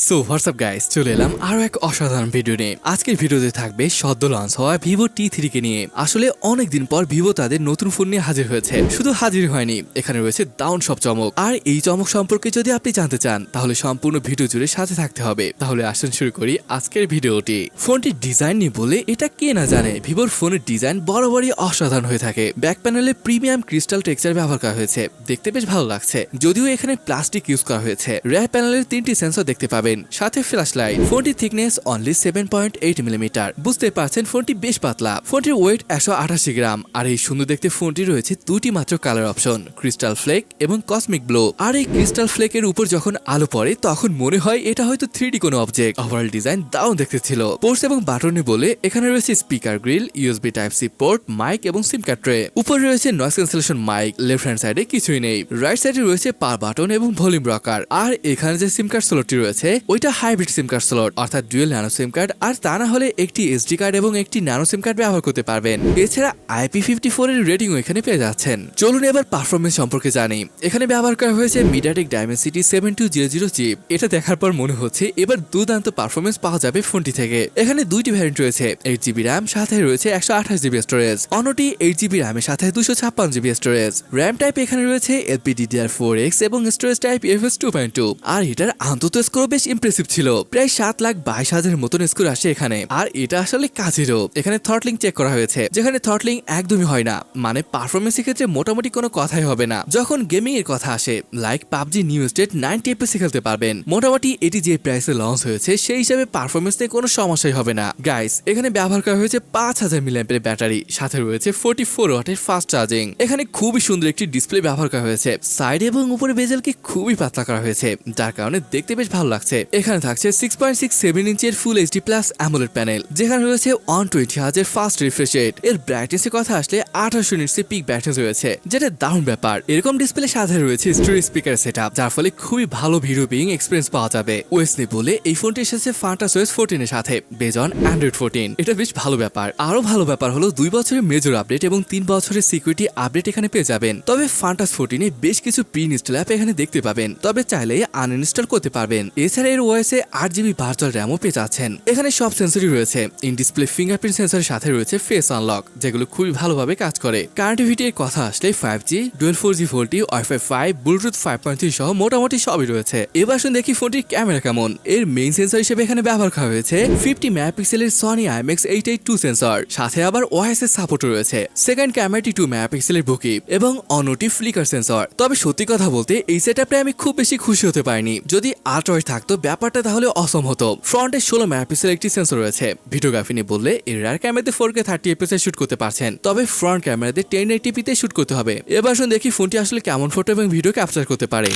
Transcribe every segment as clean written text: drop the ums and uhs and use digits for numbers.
So WhatsApp guys, চলে এলাম আরো এক অসাধারণ ভিডিও নিয়ে। আজকের ভিডিওতে থাকবে সদ্য লঞ্চ হওয়া ভিভো T3 কে নিয়ে। আসলে অনেকদিন পর ভিভো তাদের নতুন ফোন নিয়ে হাজির হয়েছে। শুধু হাজির হয়নি, এখানে রয়েছে দারুণ সব চমক। আর এই চমক সম্পর্কে যদি আপনি জানতে চান তাহলে সম্পূর্ণ ভিডিও জুড়ে সাথে থাকতে হবে। তাহলে আসুন শুরু করি আজকের ভিডিওটি। ফোনটির ডিজাইন নিয়ে বলে এটা কে না জানে, ভিভোর ফোনের ডিজাইন বরাবরই অসাধারণ হয়ে থাকে। ব্যাক প্যানেলে প্রিমিয়াম ক্রিস্টাল টেক্সচার ব্যবহার করা হয়েছে, দেখতে বেশ ভালো লাগছে। যদিও এখানে প্লাস্টিক ইউজ করা হয়েছে। রেয়ার প্যানেলের 3টি সেন্সর দেখতে পাবেন, সাথে ফ্ল্যাশ লাইট। ফোনটির থিকনেস অনলি 7.8 মিলিমিটার। বুঝতে পারছেন ফোনটি বেশ পাতলা। ফোনটির ওয়েট 188 গ্রাম। আর এই সুন্দর দেখতে ফোনটি রয়েছে দুটি মাত্র কালার অপশন, ক্রিস্টাল ফ্লেক এবং কসমিক ব্লু। আর এই ক্রিস্টাল ফ্লেকের উপর যখন আলো পড়ে তখন মনে হয় এটা হয়তো 3D কোনো অবজেক্ট। ওভারঅল ডিজাইন দারুণ দেখতে ছিল। পোর্টস এবং বাটনে বলে এখানে রয়েছে speaker grill, USB type C port, mic এবং সিম কার্ড ট্রে। উপরে রয়েছে noise cancellation mic. Left hand সাইডে কিছুই নেই। রাইট সাইডে রয়েছে পাওয়ার বাটন এবং ভলিউম রকার। আর এখানে যে সিম কার্ড স্লটটি রয়েছে ওইটা হাইব্রিড সিম কার্ড স্লট, অর্থাৎ ডুয়েল ন্যানো সিম কার্ড। আর তা না হলে একটি এসডি কার্ড এবং একটি ন্যানো সিম কার্ড ব্যবহার করতে পারবেন। এছাড়া IP54 এর রেটিংও এখানে পেয়ে যাচ্ছেন। চলুন এবার পারফরমেন্স সম্পর্কে জানি। এখানে ব্যবহার করা হয়েছে মিডিয়াটেক ডাইমেনসিটি 7200 চিপ। এটা দেখার পর মনে হচ্ছে এবার দুর্দান্ত পারফরমেন্স পাওয়া যাবে ফোনটি থেকে। এখানে দুইটি ভ্যারিয়েন্ট রয়েছে, 8GB র্যাম সাথে রয়েছে 128GB স্টোরেজ। অন্যটি 8GB র্যামের সাথে 256GB স্টোরেজ। র্যাম টাইপ এখানে রয়েছে LPDDR4X এবং স্টোরেজ টাইপ UFS 2.2। আর এটার আন্তত স্কোর বেশ ইমপ্রেসিভ ছিল, প্রায় 7,22,000 মতন স্কোর আসে এখানে। আর এটা আসলে কাজেরও। এখানে থ্রটলিং চেক করা হয়েছে, যেখানে থ্রটলিং একদমই হয় না, মানে পারফরমেন্সের ক্ষেত্রে মোটামুটি কোনো কথাই হবে না। যখন গেমিং এর কথা আসে, like PUBG new state 90 FPS খেলতে পারবেন। মোটামুটি এটি যে প্রাইসে লঞ্চ হয়েছে সেই হিসাবে পারফরমেন্স নিয়ে কোনো সমস্যাই হবে না। গাইস, এখানে ব্যবহার করা হয়েছে 5000 মিলিঅ্যাম্পিয়ারের ব্যাটারি, সাথে রয়েছে 44 ওয়াটের ফাস্ট চার্জিং। এখানে খুবই সুন্দর একটি ডিসপ্লে ব্যবহার করা হয়েছে। সাইড এবং উপরে বেজেলকে খুবই পাতলা করা হয়েছে, যার কারণে দেখতে বেশ ভালো লাগছে। এখানে থাকছে 6.67 ইঞ্চের full HD plus AMOLED panel, যেখানে রয়েছে 120 হার্জের ফাস্ট রিফ্রেশ রেট। এর ব্রাইটনেসের কথা আসলে 1800 নিটসের পিক ব্রাইটনেস রয়েছে, যেটা দারুণ ব্যাপার। এরকম ডিসপ্লে সাথে রয়েছে স্টোরেজ স্পিকার সেটআপ, যার ফলে খুবই ভালো ভিডিও পিং এক্সপেরিয়েন্স পাওয়া যাবে। ওএস নিয়ে বলে এই ফোনটি এসেছে ফান্টাস ওএস 14 এর সাথে, বেজ অন অ্যান্ড্রয়েড 14। এটা বেশ ভালো ব্যাপার। আরো ভালো ব্যাপার হলো 2 বছরের মেজর আপডেট এবং 3 বছরের সিকিউরিটি আপডেট এখানে পেয়ে যাবেন। তবে ফান্টাস 14 এ বেশ কিছু প্রি ইনস্টল অ্যাপ এখানে দেখতে পাবেন, তবে চাইলে আনইনস্টল করতে পারবেন। এছাড়া এর ওএসে 8GB ভার্চুয়াল র্যামও পেয়ে যাচ্ছেন। এখানে সব সেন্সরই রয়েছে। ইন ডিসপ্লে ফিঙ্গারপ্রিন্ট সেন্সরের সাথে রয়েছে ফেস আনলক, যেগুলো খুবই ভালোভাবে কাজ করে। কানেক্টিভিটি এর কথা আসলে 5G, dual 4G VoLTE, wifi 5, Bluetooth 5.3 সহ মোটামুটি সবই রয়েছে। এবার শুন দেখি ফোনটির ক্যামেরা কেমন। এর মেইন সেন্সর হিসেবে এখানে ব্যবহার করা হয়েছে 50 মেগাপিক্সেলের সনি IMX882 সেন্সর, সাথে আবার ওআইএস এর সাপোর্ট রয়েছে। সেকেন্ড ক্যামেরাটি 2 মেগাপিক্সেলের বুকি এবং অন্যটি ফ্লিকার সেন্সর। তবে সত্যি কথা বলতে এই সেটআপে আমি খুব বেশি খুশি হতে পারিনি। যদি আল্ট্রাওয়াইড থাকতো ব্যাপারটা তাহলে অসম হতো। ফ্রন্টে 16 মেগাপিক্সেলের একটি সেন্সর রয়েছে। ভিডিওগ্রাফি নিয়ে বললে এর রিয়ার ক্যামেরাতে 4K 30 FPS শুট করতে পারছেন, তবে ফ্রন্ট ক্যামেরাতে 1080p তে শুট করতে হবে। এবার শুন দেখি ফোনটি আসলে কেমন ফটো এবং ভিডিও ক্যাপচার করতে পারে।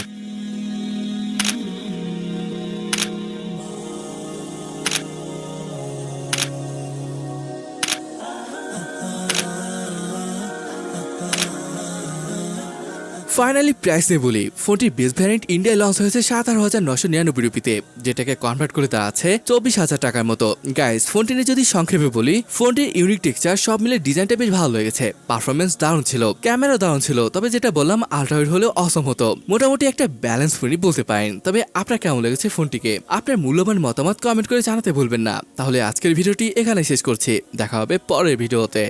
ফাইনালি প্রাইস নিয়ে বলি। ফোনটির বেস ভ্যারিয়েন্ট ইন্ডিয়ায় লঞ্চ হয়েছে 17,999 রুপিতে, যেটাকে কনভার্ট করে দাঁড়াচ্ছে 24,000 টাকার মতো। গাইস, ফোনটি নিয়ে যদি সংক্ষেপে বলি, ফোনটির ইউনিক টেক্সচার সব মিলে ডিজাইনটা বেশ ভালো লেগেছে। পারফরমেন্স দারুণ ছিল, ক্যামেরা দারুণ ছিল, তবে যেটা বললাম আল্ট্রাওয়াইড হলেও অসম হতো। মোটামুটি একটা ব্যালেন্স ফোনই বলতে পারেন। তবে আপনার কেমন লেগেছে ফোনটিকে? আপনার মূল্যবান মতামত কমেন্ট করে জানাতে ভুলবেন না। তাহলে আজকের ভিডিওটি এখানে শেষ করছি, দেখা হবে পরের ভিডিওতে।